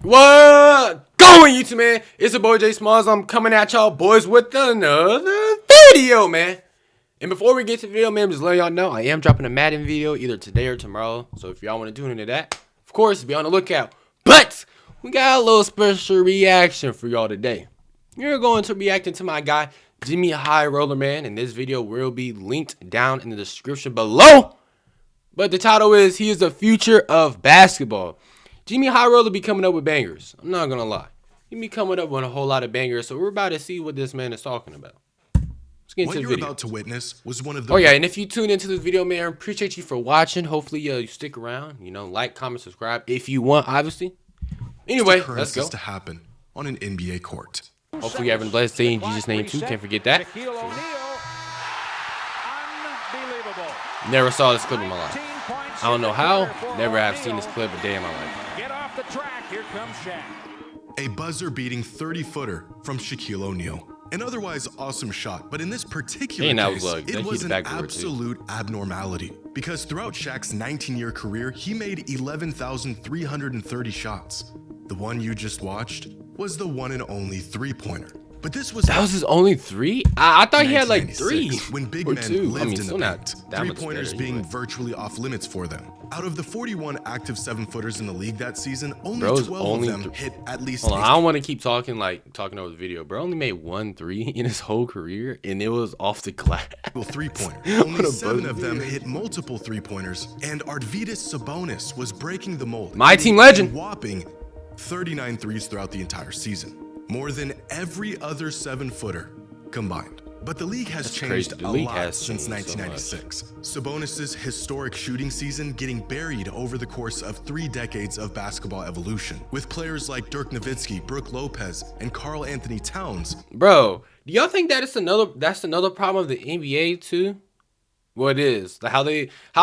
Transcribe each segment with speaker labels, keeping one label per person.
Speaker 1: What going, YouTube, man? It's your boy Jay Smalls. I'm coming at y'all boys with another video, man. And before we get to the video, man, I'm just letting y'all know I am dropping a Madden video either today or tomorrow. So if y'all want to tune into that, of course, be on the lookout. But we got a little special reaction for y'all today. You're going to reacting to my guy Jimmy High Roller, man, and this video will be linked down in the description below. But the title is "He is the Future of Basketball." Jimmy High Roller be coming up with bangers. I'm not gonna lie, he be coming up with a whole lot of bangers. So we're about to see what this man is talking about. Let's get into the video.
Speaker 2: What you're about to witness was one of the.
Speaker 1: Oh yeah, and if you tune into this video, man, I appreciate you for watching. Hopefully, you stick around. You know, like, comment, subscribe if you want, obviously. Anyway, let's go.
Speaker 2: To happen on an NBA court.
Speaker 1: Hopefully, you're having a blessed day in Jesus' name too. Can't forget that. Never saw this clip in my life. I don't know how. Never have seen this clip a day in my life.
Speaker 3: Get off the track. Here comes Shaq.
Speaker 2: A buzzer-beating 30-footer from Shaquille O'Neal. An otherwise awesome shot, but in this particular case, it was an absolute abnormality. Because throughout Shaq's 19-year career, he made 11,330 shots. The one you just watched was the one and only three-pointer. But that was
Speaker 1: his only three? I thought he had like three.
Speaker 2: When big men lived in the paint, three-pointers being virtually off limits for them. Out of the 41 active 7-footers in the league that season, only 12 of them hit at least.
Speaker 1: Hold on, I don't want to keep talking over the video. Bro only made 1 3 in his whole career, and it was off the glass.
Speaker 2: Three-pointer. Only 7 of them hit multiple three-pointers, and Arvydas Sabonis was breaking the mold.
Speaker 1: My team legend.
Speaker 2: Whopping 39 threes throughout the entire season. More than every other 7-footer combined. But the league has changed a lot since 1996. Sabonis' historic shooting season getting buried over the course of 3 decades of basketball evolution, with players like Dirk Nowitzki, Brook Lopez, and Karl Anthony Towns.
Speaker 1: Bro, do y'all think that's another problem of the NBA too? Well, it is. How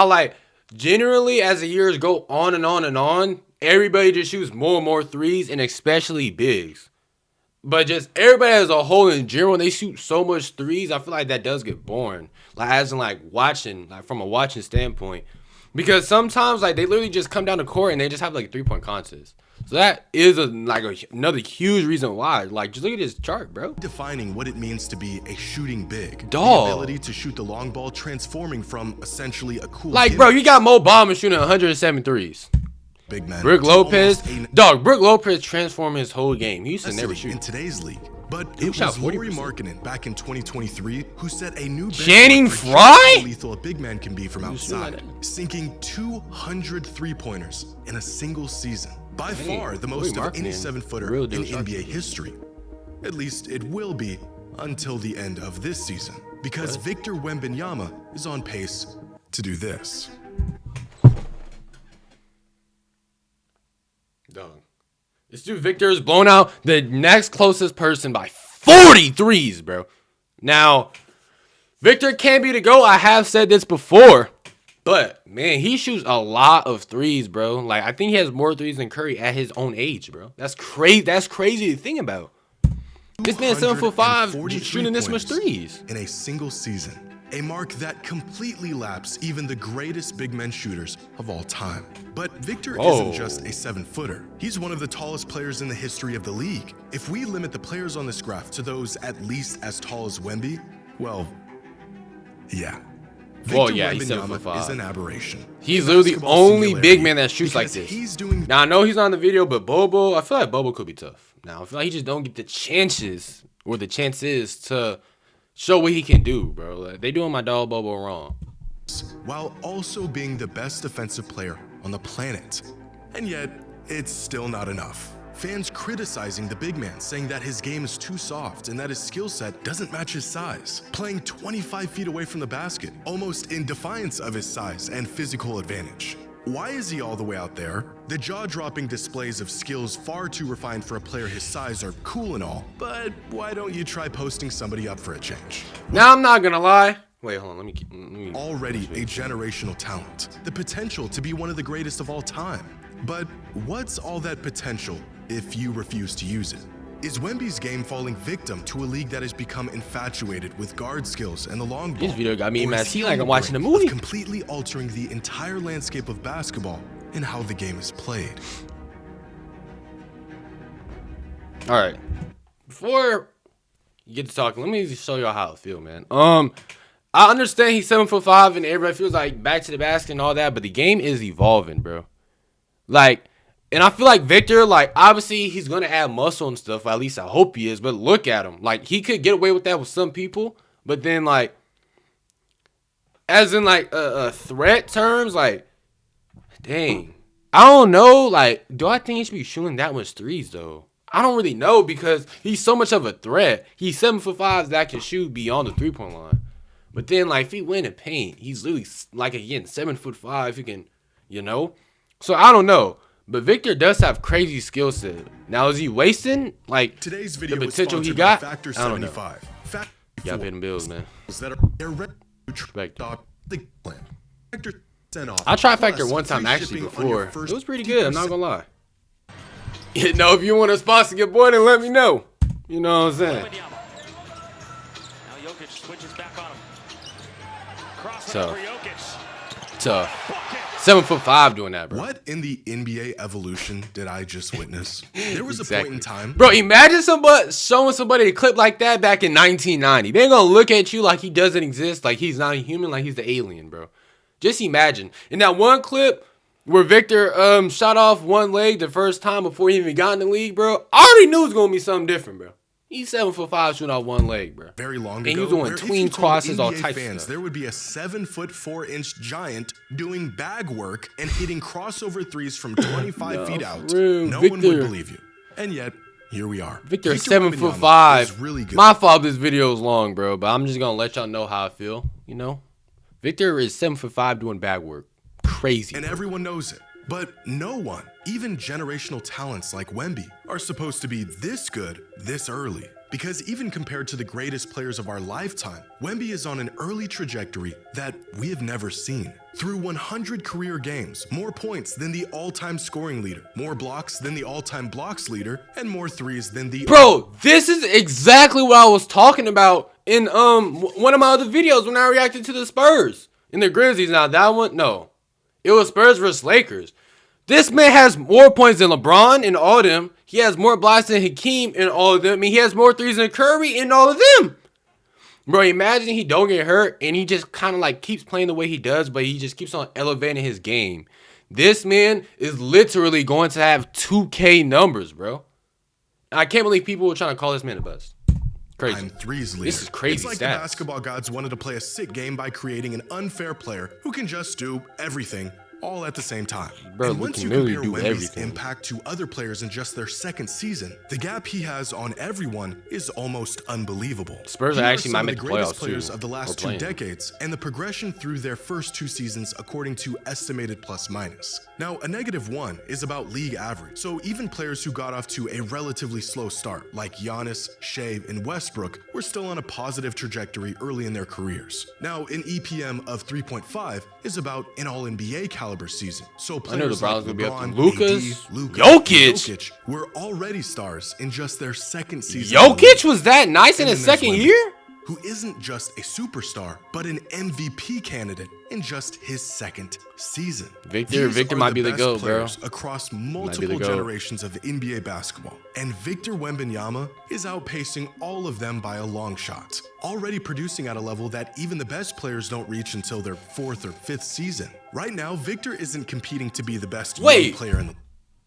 Speaker 1: like generally as the years go on and on and on, everybody just shoots more and more threes, and especially bigs. But just everybody as a whole in general, when they shoot so much threes, I feel like that does get boring. Like as in watching, from a watching standpoint. Because sometimes they literally just come down the court and they just have like a 3-point contest. So that is another huge reason why. Just look at this chart, bro.
Speaker 2: Defining what it means to be a shooting big.
Speaker 1: Dog.
Speaker 2: The ability to shoot the long ball, transforming from essentially a cool
Speaker 1: bro, you got Mo Bamba shooting 107 threes.
Speaker 2: Big man.
Speaker 1: Brook Lopez, Brook Lopez transformed his whole game. He used to never shoot
Speaker 2: in today's league. But it was Lauri Markkanen back in 2023 who set a new
Speaker 1: Channing Frye?
Speaker 2: Lethal a big man can be from outside, sinking 200 three-pointers in a single season. By far the most of any 7-footer in NBA history. At least it will be until the end of this season, because Victor Wembanyama is on pace to do this.
Speaker 1: Dog. This dude Victor is blown out the next closest person by 43s, bro. Now, Victor can't be the GOAT. I have said this before. But, man, he shoots a lot of threes, bro. I think he has more threes than Curry at his own age, bro. That's crazy. That's crazy to think about. This man's 7'5", shooting this much threes
Speaker 2: in a single season. A mark that completely laps even the greatest big men shooters of all time. But Victor isn't just a 7-footer. He's one of the tallest players in the history of the league. If we limit the players on this graph to those at least as tall as Wemby, well, yeah.
Speaker 1: Well, yeah, he's 7'5".
Speaker 2: Is an aberration.
Speaker 1: He's literally the only big man that shoots like this. Now, I know he's not in the video, but Bobo, I feel like Bobo could be tough. Now, I feel like he just don't get the chances or the chances to show what he can do, bro. They doing my dog Bobo wrong.
Speaker 2: While also being the best defensive player on the planet. And yet, it's still not enough. Fans criticizing the big man, saying that his game is too soft and that his skill set doesn't match his size. Playing 25 feet away from the basket, almost in defiance of his size and physical advantage. Why is he all the way out there? The jaw-dropping displays of skills far too refined for a player his size are cool and all, but why don't you try posting somebody up for a change?
Speaker 1: Now, I'm not gonna lie. Wait, hold on, let me
Speaker 2: already a generational talent, the potential to be one of the greatest of all time. But what's all that potential if you refuse to use it? Is Wemby's game falling victim to a league that has become infatuated with guard skills and the long ball?
Speaker 1: This video got me mad. Like I'm watching a movie.
Speaker 2: Completely altering the entire landscape of basketball and how the game is played.
Speaker 1: All right. Before you get to talking, let me just show y'all how I feel, man. I understand he's 7'5" and everybody feels like back to the basket and all that, but the game is evolving, bro. Like, and I feel like Victor, like, obviously he's gonna add muscle and stuff. At least I hope he is. But look at him. Like, he could get away with that with some people, but then like, as in like threat terms, like, dang, I don't know. Like, do I think he should be shooting that much threes though? I don't really know because he's so much of a threat. He's 7'5" that can shoot beyond the 3-point line. But then, like, if he win in paint, he's literally, like, again, 7'5". He can, you know? So, I don't know. But Victor does have crazy skill set. Now, is he wasting, like,
Speaker 2: Today's video
Speaker 1: the
Speaker 2: was
Speaker 1: potential he
Speaker 2: sponsored
Speaker 1: got?
Speaker 2: by Factor
Speaker 1: I don't know.
Speaker 2: 75. Factor
Speaker 1: Got paying bills, man.
Speaker 2: that are
Speaker 1: Respect.
Speaker 2: the plan. Factor 10 off.
Speaker 1: I tried Factor
Speaker 2: Plus,
Speaker 1: one time,
Speaker 2: free
Speaker 1: actually,
Speaker 2: shipping on your
Speaker 1: before.
Speaker 2: first
Speaker 1: It was pretty good, I'm not
Speaker 2: 50%.
Speaker 1: gonna lie. You know, if you want to sponsor your boy, then let me know. You know what I'm saying?
Speaker 3: Now Jokic switches back on him. Crossing
Speaker 1: Tough.
Speaker 3: over Jokic.
Speaker 1: Tough.
Speaker 3: Bucket.
Speaker 1: 7'5" doing that, bro.
Speaker 2: What in the NBA evolution did I just witness? There was a point in time.
Speaker 1: Bro, imagine somebody showing somebody a clip like that back in 1990. They ain't gonna look at you like he doesn't exist, like he's not a human, like he's the alien, bro. Just imagine. In that one clip where Victor shot off one leg the first time before he even got in the league, bro, I already knew it was gonna be something different, bro. He's 7'5" shooting off one leg, bro.
Speaker 2: Very long
Speaker 1: And
Speaker 2: ago,
Speaker 1: you doing
Speaker 2: where if
Speaker 1: tween
Speaker 2: you told
Speaker 1: crosses, all
Speaker 2: NBA
Speaker 1: types of
Speaker 2: fans
Speaker 1: stuff.
Speaker 2: there would be a 7'4" giant doing bag work and hitting crossover threes from 25 feet out.
Speaker 1: for real,
Speaker 2: No one would
Speaker 1: Victor.
Speaker 2: believe you. And yet, here we are.
Speaker 1: Victor is
Speaker 2: Wembanyama
Speaker 1: 7'5".
Speaker 2: is really good.
Speaker 1: My fault this video is long, bro, but I'm just gonna let y'all know how I feel, you know? Victor is 7'5" doing bag work. Crazy.
Speaker 2: And
Speaker 1: bro.
Speaker 2: everyone knows it. But no one, even generational talents like Wemby, are supposed to be this good this early. Because even compared to the greatest players of our lifetime, Wemby is on an early trajectory that we have never seen. Through 100 career games, more points than the all-time scoring leader, more blocks than the all-time blocks leader, and more threes than the—
Speaker 1: Bro, this is exactly what I was talking about in one of my other videos when I reacted to the Spurs and the Grizzlies. Now that one, no, it was Spurs versus Lakers. This man has more points than LeBron in all of them. He has more blocks than Hakeem in all of them. I mean, he has more threes than Curry in all of them. Bro, imagine he don't get hurt and he just kind of like keeps playing the way he does, but he just keeps on elevating his game. This man is literally going to have 2K numbers, bro. I can't believe people were trying to call this man the best. Crazy.
Speaker 2: I'm threes leader.
Speaker 1: This is crazy
Speaker 2: It's like
Speaker 1: stats.
Speaker 2: the basketball gods wanted to play a sick game by creating an unfair player who can just do everything all at the same time.
Speaker 1: Bro,
Speaker 2: and
Speaker 1: we
Speaker 2: once
Speaker 1: can
Speaker 2: you
Speaker 1: literally
Speaker 2: compare
Speaker 1: do
Speaker 2: Wemby's
Speaker 1: everything.
Speaker 2: impact to other players in just their second season, the gap he has on everyone is almost unbelievable.
Speaker 1: Spurs
Speaker 2: Here are
Speaker 1: actually
Speaker 2: some
Speaker 1: might
Speaker 2: of
Speaker 1: make
Speaker 2: the
Speaker 1: the
Speaker 2: greatest
Speaker 1: playoffs,
Speaker 2: players
Speaker 1: too,
Speaker 2: of the
Speaker 1: or
Speaker 2: last 2
Speaker 1: playing.
Speaker 2: decades and the progression through their first 2 seasons according to estimated plus minus. Now, a -1 is about league average, so even players who got off to a relatively slow start, like Giannis, Shea, and Westbrook, were still on a positive trajectory early in their careers. Now, an EPM of 3.5 is about an All-NBA caliber season, so players
Speaker 1: Browns
Speaker 2: like
Speaker 1: would be up to
Speaker 2: LeBron,
Speaker 1: Lucas,
Speaker 2: AD, Luka,
Speaker 1: Jokic.
Speaker 2: and Jokic were already stars in just their second season.
Speaker 1: Jokic was that nice in
Speaker 2: And
Speaker 1: his
Speaker 2: then there's
Speaker 1: second
Speaker 2: Wemby,
Speaker 1: year?
Speaker 2: who isn't just a superstar, but an MVP candidate in just his second season.
Speaker 1: Victor
Speaker 2: These are
Speaker 1: might be the
Speaker 2: best
Speaker 1: GOAT, bro.
Speaker 2: players across multiple
Speaker 1: GOAT.
Speaker 2: generations of NBA basketball, and Victor Wembanyama is outpacing all of them by a long shot, already producing at a level that even the best players don't reach until their 4th or 5th season. Right now, Victor isn't competing to be the best young
Speaker 1: Wait.
Speaker 2: player in the—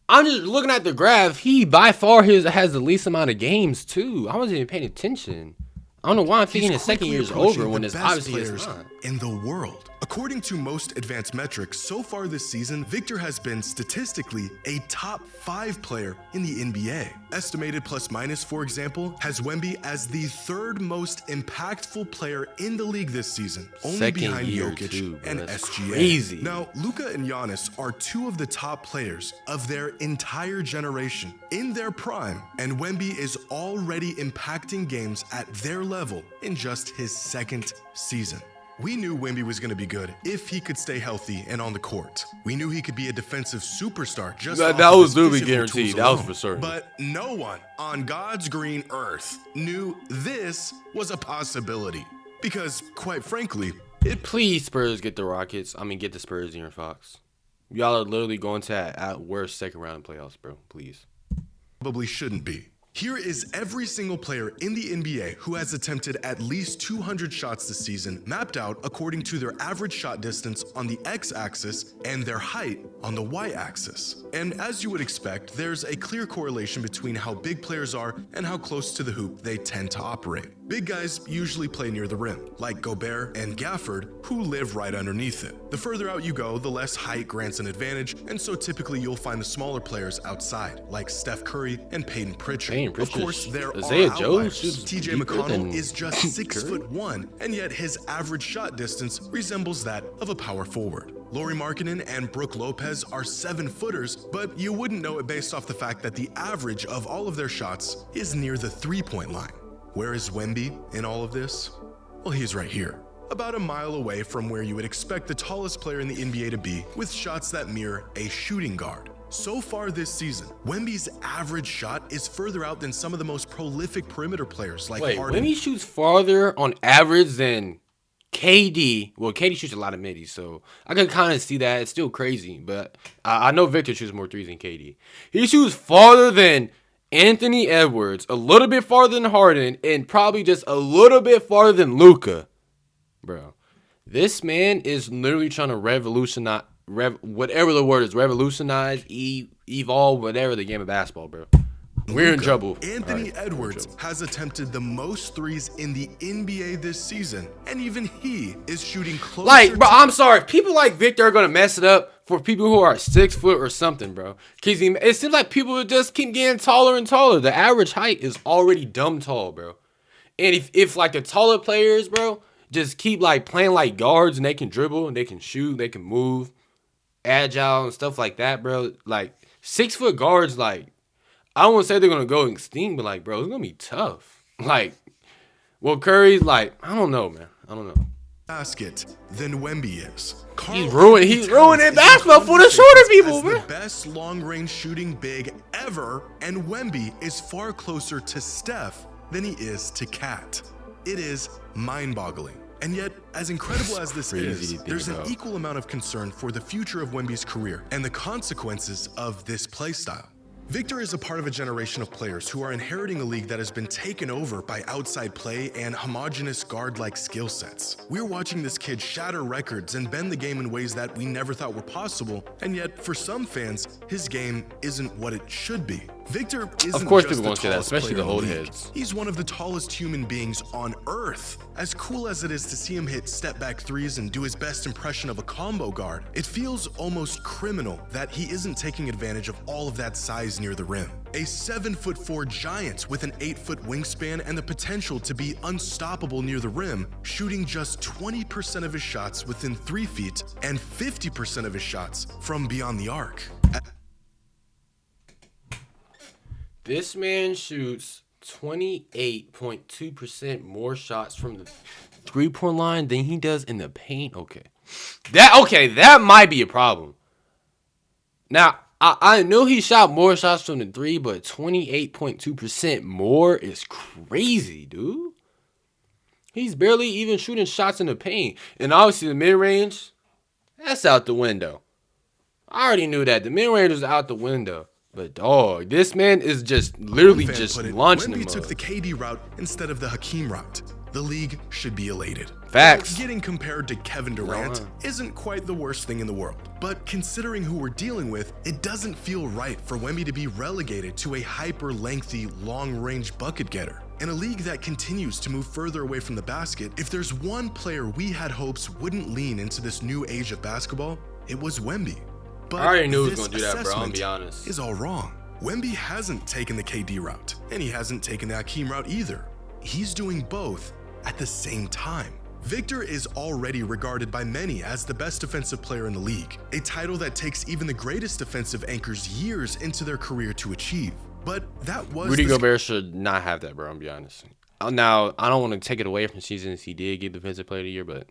Speaker 1: I'm just looking at the graph. He by far has the least amount of games too. I wasn't even paying attention. I don't know why I'm thinking his second
Speaker 2: quickly
Speaker 1: year's
Speaker 2: approaching
Speaker 1: over when
Speaker 2: the
Speaker 1: it's
Speaker 2: best
Speaker 1: obviously it's
Speaker 2: players
Speaker 1: not.
Speaker 2: in the world. According to most advanced metrics, so far this season, Victor has been statistically a top 5 player in the NBA. Estimated plus minus, for example, has Wemby as the 3rd most impactful player in the league this season, only
Speaker 1: Second
Speaker 2: behind
Speaker 1: year,
Speaker 2: Jokic
Speaker 1: too, bro.
Speaker 2: and
Speaker 1: That's
Speaker 2: SGA.
Speaker 1: crazy.
Speaker 2: Now, Luka and Giannis are 2 of the top players of their entire generation in their prime, and Wemby is already impacting games at their level in just his second season. We knew Wemby was going to be good if he could stay healthy and on the court. We knew he could be a defensive superstar just
Speaker 1: That
Speaker 2: off of
Speaker 1: was
Speaker 2: his
Speaker 1: literally
Speaker 2: physical
Speaker 1: guaranteed.
Speaker 2: tools
Speaker 1: That was
Speaker 2: alone.
Speaker 1: for certain.
Speaker 2: But no one on God's green earth knew this was a possibility. Because, quite frankly, it
Speaker 1: Please, Spurs, get the Rockets. I mean, get the Spurs in your Fox. Y'all are literally going to at worst second round of playoffs, bro. Please.
Speaker 2: probably shouldn't be. Here is every single player in the NBA who has attempted at least 200 shots this season, mapped out according to their average shot distance on the x-axis and their height on the y-axis. And as you would expect, there's a clear correlation between how big players are and how close to the hoop they tend to operate. Big guys usually play near the rim, like Gobert and Gafford, who live right underneath it. The further out you go, the less height grants an advantage, and so typically you'll find the smaller players outside, like Steph Curry and Peyton Pritchard. Of course, there are outliers. TJ McConnell is just 6'1", and yet his average shot distance resembles that of a power forward. Lauri Markkanen and Brook Lopez are 7-footers, but you wouldn't know it based off the fact that the average of all of their shots is near the three-point line. Where is Wemby in all of this? Well, he's right here, about a mile away from where you would expect the tallest player in the NBA to be, with shots that mirror a shooting guard. So far this season, Wemby's average shot is further out than some of the most prolific perimeter players like Harden.
Speaker 1: Wemby shoots farther on average than KD. Well, KD shoots a lot of middies, so I can kind of see that. It's still crazy, but I know Victor shoots more threes than KD. He shoots farther than Anthony Edwards, a little bit farther than Harden, and probably just a little bit farther than Luka. Bro, this man is literally trying to revolutionize, whatever the word is, revolutionize, evolve, whatever the game of basketball, bro. We're in trouble.
Speaker 2: Anthony Edwards has attempted the most threes in the NBA this season, and even he is shooting closer.
Speaker 1: Like, bro, I'm sorry. People like Victor are gonna mess it up for people who are 6 foot or something, bro. Cause it seems like people just keep getting taller and taller. The average height is already dumb tall, bro. And if like the taller players, bro, just keep like playing like guards and they can dribble and they can shoot, they can move, agile and stuff like that, bro. Like 6 foot guards, like, I don't want to say they're gonna go extinct, but like, bro, it's gonna be tough. Like, well, Curry's like, I don't know, man. I don't know.
Speaker 2: Basket than Wemby is.
Speaker 1: He's ruining basketball for the shorter people, bro.
Speaker 2: The best long-range shooting big ever, and Wemby is far closer to Steph than he is to Cat. It is mind-boggling. And yet, as incredible as this is, there's an equal amount of concern for the future of Wemby's career and the consequences of this playstyle. Victor is a part of a generation of players who are inheriting a league that has been taken over by outside play and homogeneous guard-like skill sets. We're watching this kid shatter records and bend the game in ways that we never thought were possible, and yet, for some fans, his game isn't what it should be. Victor isn't
Speaker 1: of course
Speaker 2: just
Speaker 1: people
Speaker 2: the
Speaker 1: won't say that,
Speaker 2: tallest
Speaker 1: especially
Speaker 2: player
Speaker 1: the
Speaker 2: in
Speaker 1: old
Speaker 2: league.
Speaker 1: heads.
Speaker 2: He's one of the tallest human beings on earth. As cool as it is to see him hit step-back threes and do his best impression of a combo guard, it feels almost criminal that he isn't taking advantage of all of that size near the rim. A 7'4" giant with an 8-foot wingspan and the potential to be unstoppable near the rim, shooting just 20% of his shots within 3 feet and 50% of his shots from beyond the arc.
Speaker 1: This man shoots 28.2% more shots from the three-point line than he does in the paint. Okay, that might be a problem. Now, I know he shot more shots from the three, but 28.2% more is crazy, dude. He's barely even shooting shots in the paint. And obviously the mid-range, that's out the window. I already knew that. The mid-range was out the window. But dog, this man is just literally just launching them.
Speaker 2: Wemby took the KD route instead of the Hakeem route. The league should be elated.
Speaker 1: Facts.
Speaker 2: Getting compared to Kevin Durant isn't quite the worst thing in the world. But considering who we're dealing with, it doesn't feel right for Wemby to be relegated to a hyper-lengthy, long-range bucket getter. In a league that continues to move further away from the basket, if there's one player we had hopes wouldn't lean into this new age of basketball, it was Wemby. But
Speaker 1: I already knew he was going to do that, bro. I'm gonna be honest.
Speaker 2: Is all wrong. Wemby hasn't taken the KD route, and he hasn't taken the Hakeem route either. He's doing both at the same time. Victor is already regarded by many as the best defensive player in the league, a title that takes even the greatest defensive anchors years into their career to achieve. But that was
Speaker 1: Rudy Gobert should not have that, bro. I'm gonna be honest. Now, I don't want to take it away from seasons he did get Defensive Player of the Year, but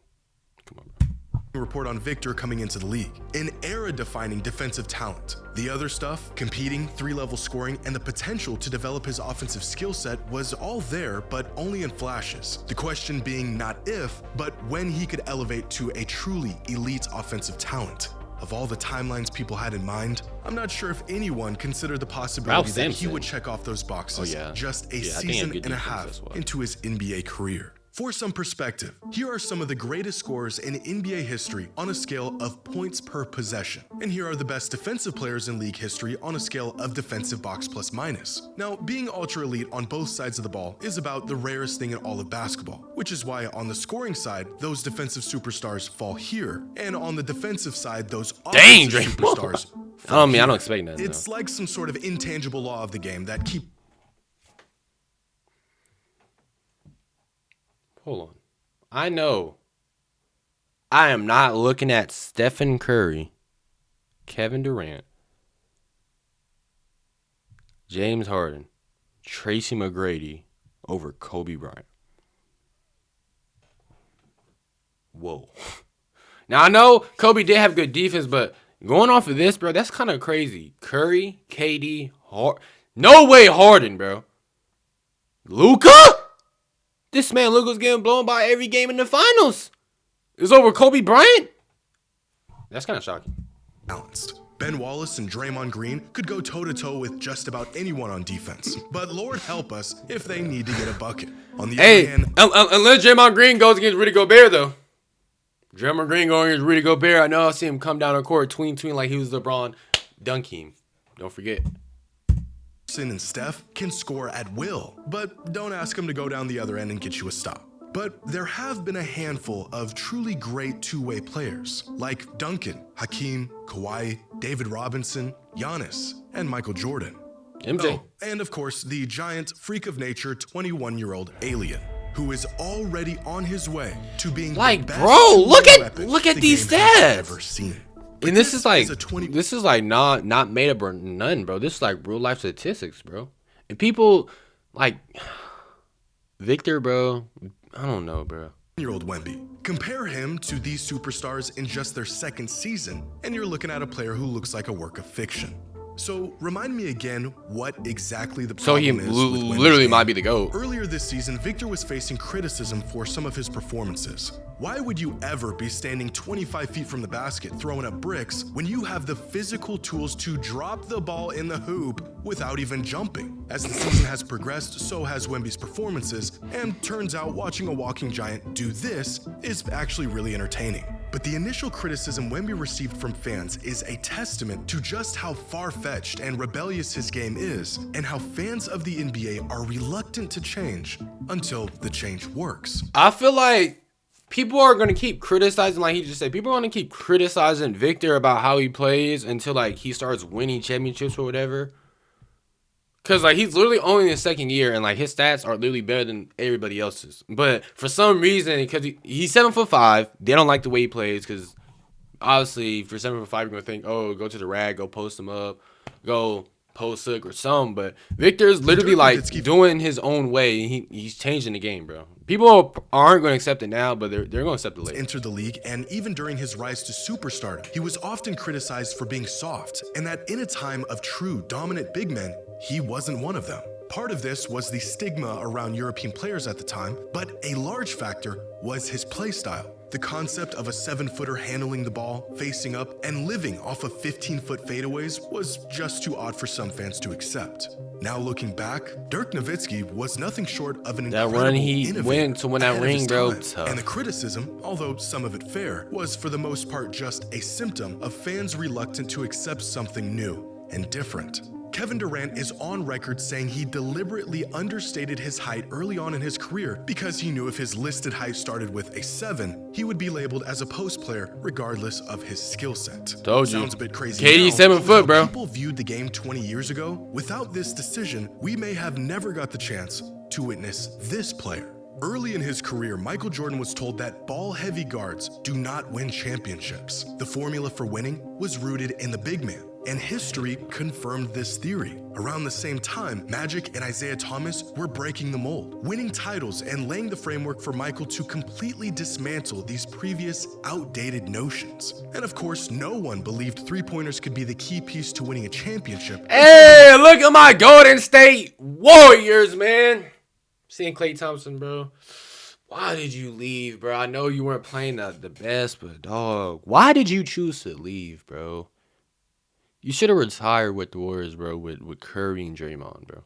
Speaker 1: come on, bro.
Speaker 2: Report on Victor coming into the league. An era-defining defensive talent. The other stuff, competing, 3-level scoring, and the potential to develop his offensive skill set was all there, but only in flashes. The question being not if, but when he could elevate to a truly elite offensive talent. of all the timelines people had in mind, I'm not sure if anyone considered the possibility that he
Speaker 1: Simpson.
Speaker 2: would check off those boxes
Speaker 1: Oh, yeah.
Speaker 2: just a
Speaker 1: Yeah, I think he had
Speaker 2: season
Speaker 1: good
Speaker 2: and a
Speaker 1: defense
Speaker 2: half
Speaker 1: as well.
Speaker 2: into his NBA career. For some perspective, here are some of the greatest scorers in NBA history on a scale of points per possession. And here are the best defensive players in league history on a scale of defensive box plus minus. Now, being ultra elite on both sides of the ball is about the rarest thing in all of basketball, which is why on the scoring side, those defensive superstars fall here, and on the defensive side, those
Speaker 1: Dang,
Speaker 2: offensive
Speaker 1: Draymond.
Speaker 2: superstars
Speaker 1: I
Speaker 2: fall
Speaker 1: don't
Speaker 2: here.
Speaker 1: expect that.
Speaker 2: It's like some sort of intangible law of the game that keeps
Speaker 1: Hold on. I know. I am not looking at Stephen Curry, Kevin Durant, James Harden, Tracy McGrady over Kobe Bryant. Whoa. Now, I know Kobe did have good defense, but going off of this, bro, that's kind of crazy. Curry, KD, no way Harden, bro. Luka? This man Luka's getting blown by every game in the finals. It's over Kobe Bryant? That's kind of shocking.
Speaker 2: balanced. Ben Wallace and Draymond Green could go toe-to-toe with just about anyone on defense, but Lord help us if they need to get a bucket. On the other
Speaker 1: Hey,
Speaker 2: hand,
Speaker 1: unless Draymond Green goes against Rudy Gobert, though. Draymond Green going against Rudy Gobert, I know I see him come down the court, tween like he was LeBron, dunk him. Don't forget.
Speaker 2: Anderson and Steph can score at will, but don't ask them to go down the other end and get you a stop. But there have been a handful of truly great two-way players, like Duncan, Hakeem, Kawhi, David Robinson, Giannis, and Michael Jordan.
Speaker 1: MJ.
Speaker 2: Oh, and of course, the giant freak of nature 21-year-old alien, who is already on his way to being
Speaker 1: Like,
Speaker 2: the best
Speaker 1: bro, look
Speaker 2: two-way
Speaker 1: at-
Speaker 2: weapon
Speaker 1: look at
Speaker 2: the
Speaker 1: these
Speaker 2: game has
Speaker 1: stats.
Speaker 2: ever seen.
Speaker 1: And this is like
Speaker 2: a 20
Speaker 1: this is like not made up or none, bro. This is like real life statistics, bro. And people like Victor, bro. I don't know, bro.
Speaker 2: year-old Wemby. Compare him to these superstars in just their second season, and you're looking at a player who looks like a work of fiction. So remind me again what exactly the
Speaker 1: So
Speaker 2: problem
Speaker 1: he
Speaker 2: is with Wemby's
Speaker 1: literally
Speaker 2: game.
Speaker 1: might be the GOAT.
Speaker 2: Earlier this season, Victor was facing criticism for some of his performances. Why would you ever be standing 25 feet from the basket throwing up bricks when you have the physical tools to drop the ball in the hoop without even jumping? As the season has progressed, so has Wemby's performances, and turns out watching a walking giant do this is actually really entertaining. But the initial criticism Wemby received from fans is a testament to just how far-fetched and rebellious his game is, and how fans of the NBA are reluctant to change until the change works.
Speaker 1: I feel like people are gonna keep criticizing, like he just said, people are gonna keep criticizing Victor about how he plays until like he starts winning championships or whatever. Cause like he's literally only in his second year and like his stats are literally better than everybody else's. But for some reason, because he's 7'5", they don't like the way he plays. Cause obviously for 7'5", you're gonna think, oh, go to the rag, go post him up, go post hook or something. But Victor's literally
Speaker 2: Dirk
Speaker 1: like
Speaker 2: Nowitzki-
Speaker 1: doing his own way. He's changing the game, bro. People aren't gonna accept it now, but they're gonna accept it later.
Speaker 2: Entered the league, and even during his rise to superstardom, he was often criticized for being soft, and that in a time of true dominant big men, he wasn't one of them. Part of this was the stigma around European players at the time, but a large factor was his play style. The concept of a 7-footer handling the ball, facing up, and living off of 15-foot fadeaways was just too odd for some fans to accept. Now looking back, Dirk Nowitzki was nothing short of an
Speaker 1: That
Speaker 2: incredible
Speaker 1: run he
Speaker 2: innovator
Speaker 1: went to win that
Speaker 2: ahead of his
Speaker 1: ring, bro,
Speaker 2: time.
Speaker 1: tough.
Speaker 2: And the criticism, although some of it fair, was for the most part just a symptom of fans reluctant to accept something new and different. Kevin Durant is on record saying he deliberately understated his height early on in his career because he knew if his listed height started with a 7, he would be labeled as a post player regardless of his skill set.
Speaker 1: Told you.
Speaker 2: Sounds a bit crazy.
Speaker 1: KD
Speaker 2: now,
Speaker 1: 7
Speaker 2: but
Speaker 1: foot,
Speaker 2: how
Speaker 1: bro.
Speaker 2: People viewed the game 20 years ago. Without this decision, we may have never got the chance to witness this player. Early in his career, Michael Jordan was told that ball-heavy guards do not win championships. The formula for winning was rooted in the big man, and history confirmed this theory. Around the same time, Magic and Isaiah Thomas were breaking the mold, winning titles and laying the framework for Michael to completely dismantle these previous outdated notions. And of course, no one believed three-pointers could be the key piece to winning a championship.
Speaker 1: Hey, look at my Golden State Warriors, man. Seeing Klay Thompson, bro. Why did you leave, bro? I know you weren't playing the best, but dog, why did you choose to leave, bro? You should have retired with the Warriors, bro, with Curry and Draymond, bro.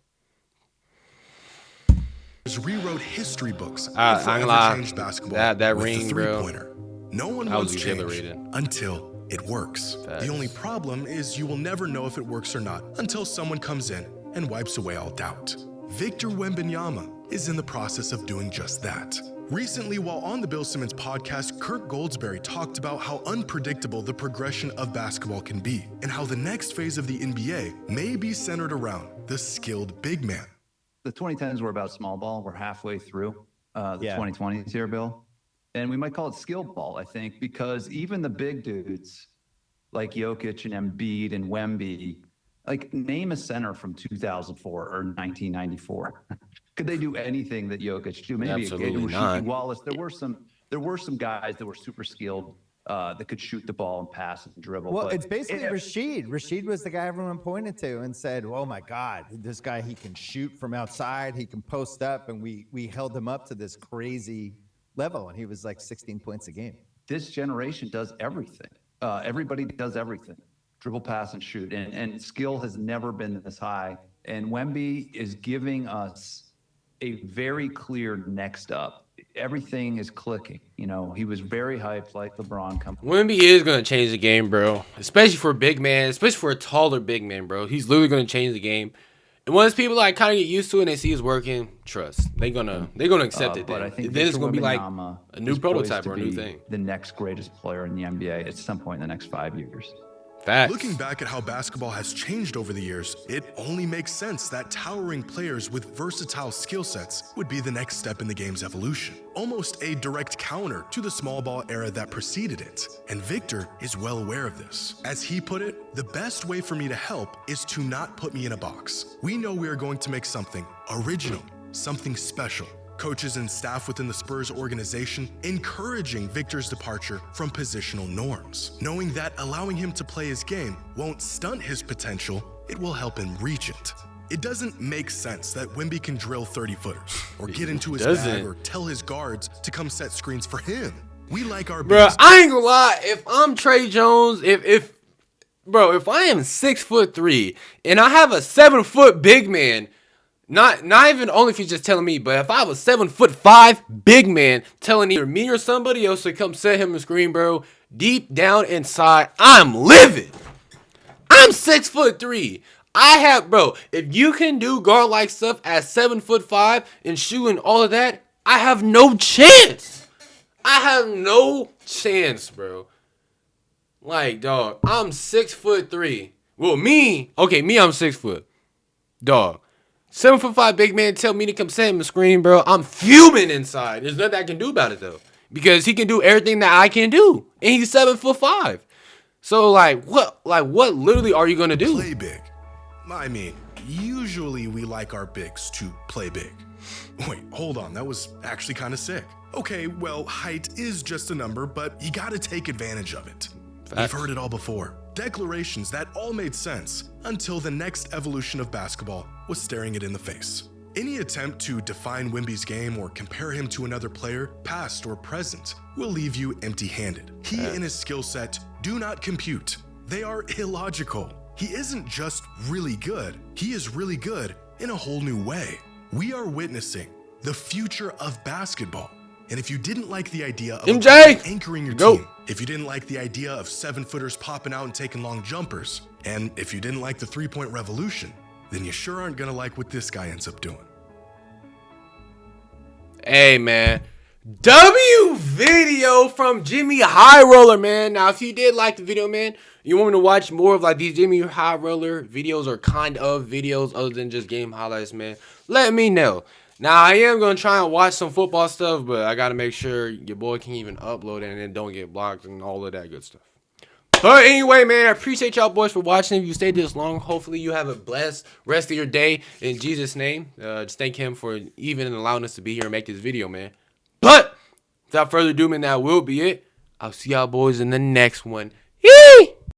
Speaker 2: Rewrote history books
Speaker 1: I ain't
Speaker 2: and forever
Speaker 1: lie.
Speaker 2: changed basketball
Speaker 1: That
Speaker 2: with
Speaker 1: ring,
Speaker 2: the
Speaker 1: bro.
Speaker 2: three-pointer. No one
Speaker 1: That was
Speaker 2: wants change
Speaker 1: exhilarating.
Speaker 2: until it works.
Speaker 1: Facts.
Speaker 2: The only problem is you will never know if it works or not until someone comes in and wipes away all doubt. Victor Wembanyama is in the process of doing just that. Recently, while on the Bill Simmons podcast, Kirk Goldsberry talked about how unpredictable the progression of basketball can be and how the next phase of the NBA may be centered around the skilled big man.
Speaker 4: The 2010s were about small ball. We're halfway through the 2020s here, Bill. And we might call it skill ball, I think, because even the big dudes like Jokic and Embiid and Wemby, like name a center from 2004 or 1994. Could they do anything that Jokic do? Maybe
Speaker 1: Absolutely
Speaker 4: Rasheed
Speaker 1: not.
Speaker 4: Wallace. There were some guys that were super skilled that could shoot the ball and pass and dribble.
Speaker 5: Well,
Speaker 4: but
Speaker 5: it's basically Rasheed. Rasheed was the guy everyone pointed to and said, "Oh my God, this guy, he can shoot from outside, he can post up," and we held him up to this crazy level, and he was like 16 points a game.
Speaker 4: This generation does everything. Everybody does everything. Dribble, pass, and shoot. And skill has never been this high. And Wemby is giving us a very clear next up. Everything is clicking. You know, he was very hyped like LeBron coming.
Speaker 1: Wemby is going to change the game, bro. Especially for a big man. Especially for a taller big man, bro. He's literally going to change the game. And once people like kind of get used to it and they see it's working, trust. They're gonna accept it.
Speaker 4: But
Speaker 1: Then.
Speaker 4: I think
Speaker 1: Then it's going to be like
Speaker 4: Wembanyama
Speaker 1: a new
Speaker 4: is
Speaker 1: prototype
Speaker 4: poised to
Speaker 1: or a new
Speaker 4: be
Speaker 1: thing.
Speaker 4: the next greatest player in the NBA at some point in the next 5 years.
Speaker 1: Facts.
Speaker 2: Looking back at how basketball has changed over the years, it only makes sense that towering players with versatile skill sets would be the next step in the game's evolution. Almost a direct counter to the small ball era that preceded it. And Victor is well aware of this. As he put it, the best way for me to help is to not put me in a box. We know we are going to make something original, something special. Coaches and staff within the Spurs organization encouraging Victor's departure from positional norms, knowing that allowing him to play his game won't stunt his potential, it will help him reach it. It doesn't make sense that Wemby can drill 30-footers or get into his bag or tell his guards to come set screens for him. We like our
Speaker 1: Bro,
Speaker 2: bigs.
Speaker 1: I ain't gonna lie. If I'm Trey Jones, if I am 6'3" and I have a 7-foot big man, not even only if he's just telling me, but if I have a 7'5" big man telling either me or somebody else to come set him a screen, bro, deep down inside, I'm livid. I'm 6'3". I have, bro, if you can do guard like stuff at 7'5" and shooting all of that, I have no chance. I have no chance, bro. Like, dog, I'm 6'3". Well, I'm 6 foot. Dog. 7'5" big man tell me to come set him the screen, bro. I'm fuming inside. There's nothing I can do about it though. Because he can do everything that I can do. And he's 7'5". So what literally are you gonna do?
Speaker 2: Play big. I mean, usually we like our bigs to play big. Wait, hold on, that was actually kind of sick. Okay, well, height is just a number, but you gotta take advantage of it. You've heard it all before. Declarations that all made sense until the next evolution of basketball was staring it in the face. Any attempt to define Wemby's game or compare him to another player, past or present, will leave you empty-handed. He and his skill set do not compute. They are illogical. He isn't just really good, he is really good in a whole new way. We are witnessing the future of basketball. And if you didn't like the idea of
Speaker 1: MJ,
Speaker 2: anchoring your
Speaker 1: go.
Speaker 2: team, if you didn't like the idea of 7-footers popping out and taking long jumpers, and if you didn't like the three-point revolution, then you sure aren't gonna like what this guy ends up doing.
Speaker 1: Hey, man. W video from Jimmy High Roller, man. Now, if you did like the video, man, you want me to watch more of like these Jimmy High Roller videos or kind of videos other than just game highlights, man, let me know. Now, I am going to try and watch some football stuff, but I got to make sure your boy can even upload it and it don't get blocked and all of that good stuff. But anyway, man, I appreciate y'all boys for watching. If you stayed this long, hopefully you have a blessed rest of your day in Jesus' name. Just thank him for even allowing us to be here and make this video, man. But without further ado, man, that will be it. I'll see y'all boys in the next one.